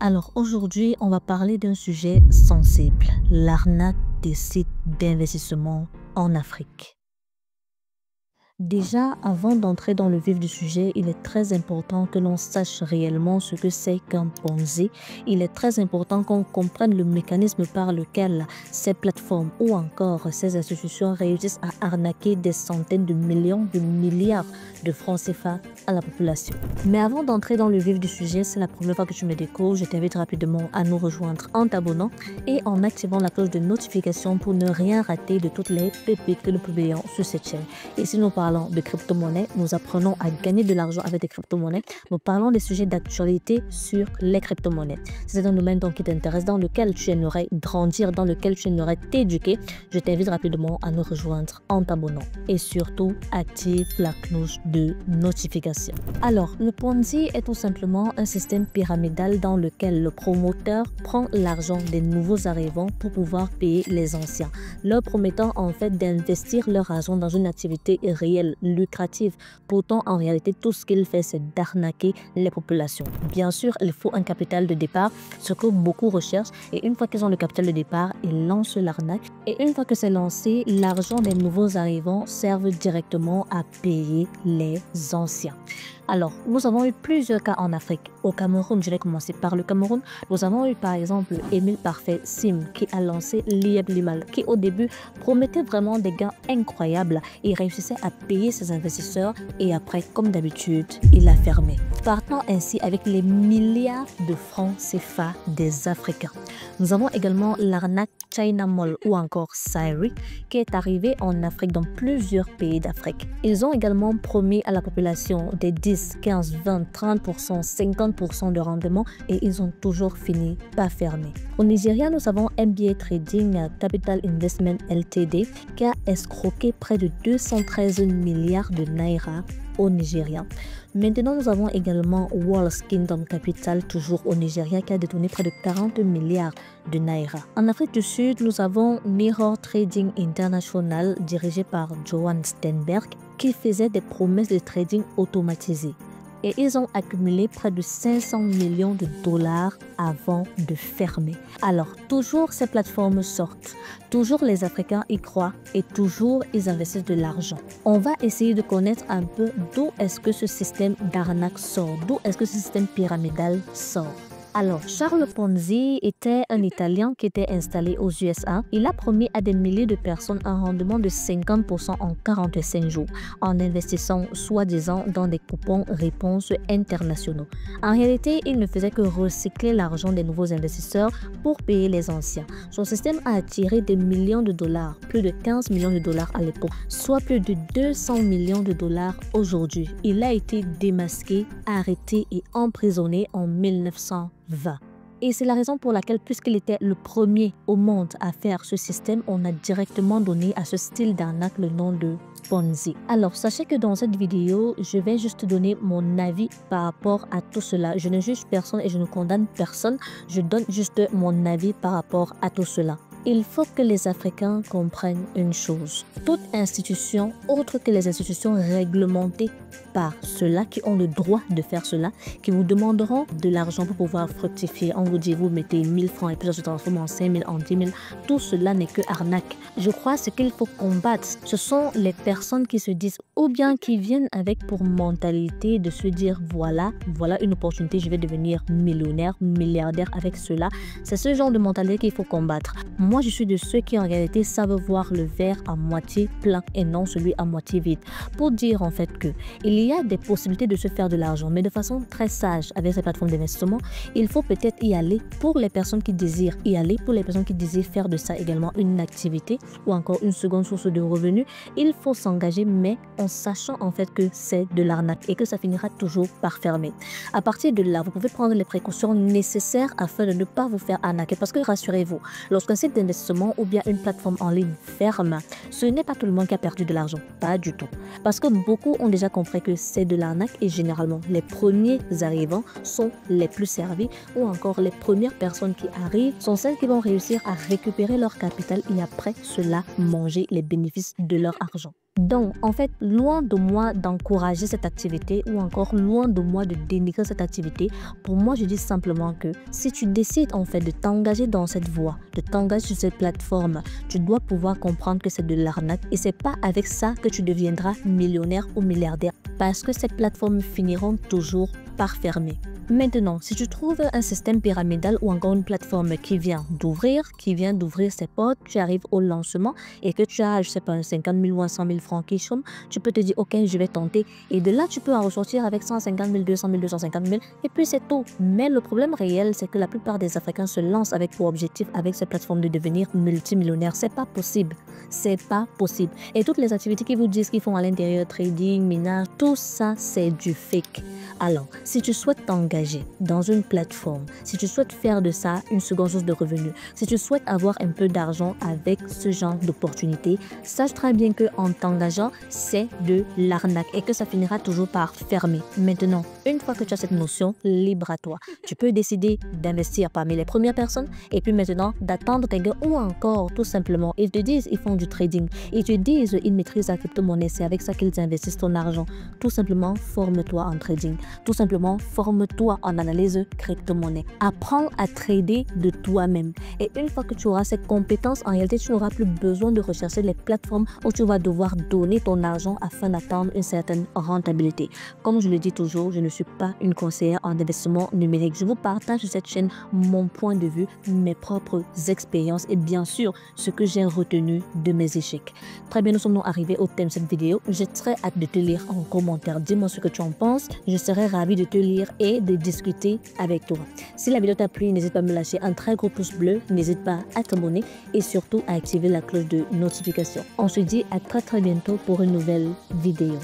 Alors aujourd'hui, on va parler d'un sujet sensible, l'arnaque des sites d'investissement en Afrique. Déjà, avant d'entrer dans le vif du sujet, il est très important que l'on sache réellement ce que c'est qu'un Ponzi. Il est très important qu'on comprenne le mécanisme par lequel ces plateformes ou encore ces institutions réussissent à arnaquer des centaines de millions, de milliards de francs CFA à la population. Mais avant d'entrer dans le vif du sujet, c'est la première fois que tu me découvres, je t'invite rapidement à nous rejoindre en t'abonnant et en activant la cloche de notification pour ne rien rater de toutes les pépites que nous publions sur cette chaîne. Et si nous parlons de crypto-monnaies, nous apprenons à gagner de l'argent avec des crypto-monnaies. Nous parlons des sujets d'actualité sur les crypto-monnaies. C'est un domaine donc qui t'intéresse, dans lequel tu aimerais grandir, dans lequel tu aimerais t'éduquer. Je t'invite rapidement à nous rejoindre en t'abonnant. Et surtout, active la cloche de notification. Alors, le Ponzi est tout simplement un système pyramidal dans lequel le promoteur prend l'argent des nouveaux arrivants pour pouvoir payer les anciens, leur promettant en fait d'investir leur argent dans une activité réelle, lucrative. Pourtant, en réalité, tout ce qu'il fait, c'est d'arnaquer les populations. Bien sûr, il faut un capital de départ, ce que beaucoup recherchent. Et une fois qu'ils ont le capital de départ, ils lancent l'arnaque. Et une fois que c'est lancé, l'argent des nouveaux arrivants sert directement à payer les anciens. Alors, nous avons eu plusieurs cas en Afrique. Au Cameroun, je vais commencer par le Cameroun. Nous avons eu par exemple Émile Parfait Sim qui a lancé Lieb Limal, qui au début promettait vraiment des gains incroyables et réussissait à payer ses investisseurs et après, comme d'habitude, il a fermé. Partant ainsi avec les milliards de francs CFA des Africains. Nous avons également l'arnaque China Mall ou encore Sairi qui est arrivé en Afrique dans plusieurs pays d'Afrique. Ils ont également promis à la population des 10, 15, 20, 30%, 50% de rendement et ils ont toujours fini par fermer. Au Nigeria, nous avons MBA Trading Capital Investment Ltd qui a escroqué près de 213 milliards de naira au Nigeria. Maintenant, nous avons également Walls Kingdom Capital, toujours au Nigeria, qui a détourné près de 40 milliards de naira. En Afrique du Sud, nous avons Mirror Trading International, dirigé par Johan Stenberg, qui faisait des promesses de trading automatisé. Et ils ont accumulé près de 500 millions de dollars avant de fermer. Alors, toujours ces plateformes sortent, toujours les Africains y croient et toujours ils investissent de l'argent. On va essayer de connaître un peu d'où est-ce que ce système d'arnaque sort, d'où est-ce que ce système pyramidal sort. Alors, Charles Ponzi était un Italien qui était installé aux USA. Il a promis à des milliers de personnes un rendement de 50% en 45 jours en investissant soi-disant dans des coupons réponses internationaux. En réalité, il ne faisait que recycler l'argent des nouveaux investisseurs pour payer les anciens. Son système a attiré des millions de dollars, plus de 15 millions de dollars à l'époque, soit plus de 200 millions de dollars aujourd'hui. Il a été démasqué, arrêté et emprisonné en 1920. Et c'est la raison pour laquelle, puisqu'il était le premier au monde à faire ce système, on a directement donné à ce style d'arnaque le nom de Ponzi. Alors, sachez que dans cette vidéo, je vais juste donner mon avis par rapport à tout cela. Je ne juge personne et je ne condamne personne. Je donne juste mon avis par rapport à tout cela. Il faut que les Africains comprennent une chose. Toute institution, autre que les institutions réglementées par ceux-là qui ont le droit de faire cela, qui vous demanderont de l'argent pour pouvoir fructifier. On vous dit, vous mettez 1000 francs et puis ça se transforme en 5000, en 10 000. Tout cela n'est que arnaque. Je crois que ce qu'il faut combattre, ce sont les personnes qui se disent ou bien qui viennent avec pour mentalité de se dire, voilà une opportunité, je vais devenir millionnaire, milliardaire avec cela. C'est ce genre de mentalité qu'il faut combattre. Moi, je suis de ceux qui en réalité savent voir le verre à moitié plein et non celui à moitié vide. Pour dire en fait que il y a des possibilités de se faire de l'argent, mais de façon très sage avec ces plateformes d'investissement. Il faut peut-être y aller pour les personnes qui désirent y aller, pour les personnes qui désirent faire de ça également une activité ou encore une seconde source de revenus. Il faut s'engager, mais en sachant en fait que c'est de l'arnaque et que ça finira toujours par fermer. À partir de là, vous pouvez prendre les précautions nécessaires afin de ne pas vous faire arnaquer. Parce que rassurez-vous, lorsqu'un site d'investissement ou bien une plateforme en ligne ferme, ce n'est pas tout le monde qui a perdu de l'argent, pas du tout. Parce que beaucoup ont déjà compris que c'est de l'arnaque et généralement les premiers arrivants sont les plus servis ou encore les premières personnes qui arrivent sont celles qui vont réussir à récupérer leur capital et après cela manger les bénéfices de leur argent. Donc, en fait, loin de moi d'encourager cette activité ou encore loin de moi de dénigrer cette activité, pour moi, je dis simplement que si tu décides en fait de t'engager dans cette voie, de t'engager sur cette plateforme, tu dois pouvoir comprendre que c'est de l'arnaque et c'est pas avec ça que tu deviendras millionnaire ou milliardaire parce que ces plateformes finiront toujours par fermer. Maintenant, si tu trouves un système pyramidal ou encore une plateforme qui vient d'ouvrir ses portes, tu arrives au lancement et que tu as, je sais pas, 50 000 ou 100 000 francs qui chôment, tu peux te dire, ok, je vais tenter. Et de là, tu peux en ressortir avec 150 000, 200 000, 250 000 et puis c'est tout. Mais le problème réel, c'est que la plupart des Africains se lancent avec pour objectif, avec ces plateformes, de devenir multimillionnaires. C'est pas possible. C'est pas possible. Et toutes les activités qui vous disent qu'ils font à l'intérieur, trading, minage, tout ça, c'est du fake. Alors, si tu souhaites t'engager dans une plateforme, si tu souhaites faire de ça une seconde source de revenus, si tu souhaites avoir un peu d'argent avec ce genre d'opportunité, sache très bien qu'en t'engageant, c'est de l'arnaque et que ça finira toujours par fermer. Maintenant, une fois que tu as cette notion, libre à toi. Tu peux décider d'investir parmi les premières personnes et puis maintenant d'attendre tes gains ou encore tout simplement, ils te disent ils font du trading, ils te disent ils maîtrisent la crypto-monnaie, c'est avec ça qu'ils investissent ton argent. Tout simplement, forme-toi en trading. Tout simplement, forme-toi en analyse crypto-monnaie. Apprends à trader de toi-même. Et une fois que tu auras cette compétence, en réalité, tu n'auras plus besoin de rechercher les plateformes où tu vas devoir donner ton argent afin d'atteindre une certaine rentabilité. Comme je le dis toujours, je ne suis pas une conseillère en investissement numérique. Je vous partage sur cette chaîne mon point de vue, mes propres expériences et bien sûr, ce que j'ai retenu de mes échecs. Très bien, nous sommes arrivés au thème de cette vidéo. J'ai très hâte de te lire en commentaire. Dis-moi ce que tu en penses. Je serai ravi de te lire et de discuter avec toi. Si la vidéo t'a plu, n'hésite pas à me lâcher un très gros pouce bleu, n'hésite pas à t'abonner et surtout à activer la cloche de notification. On se dit à très bientôt pour une nouvelle vidéo.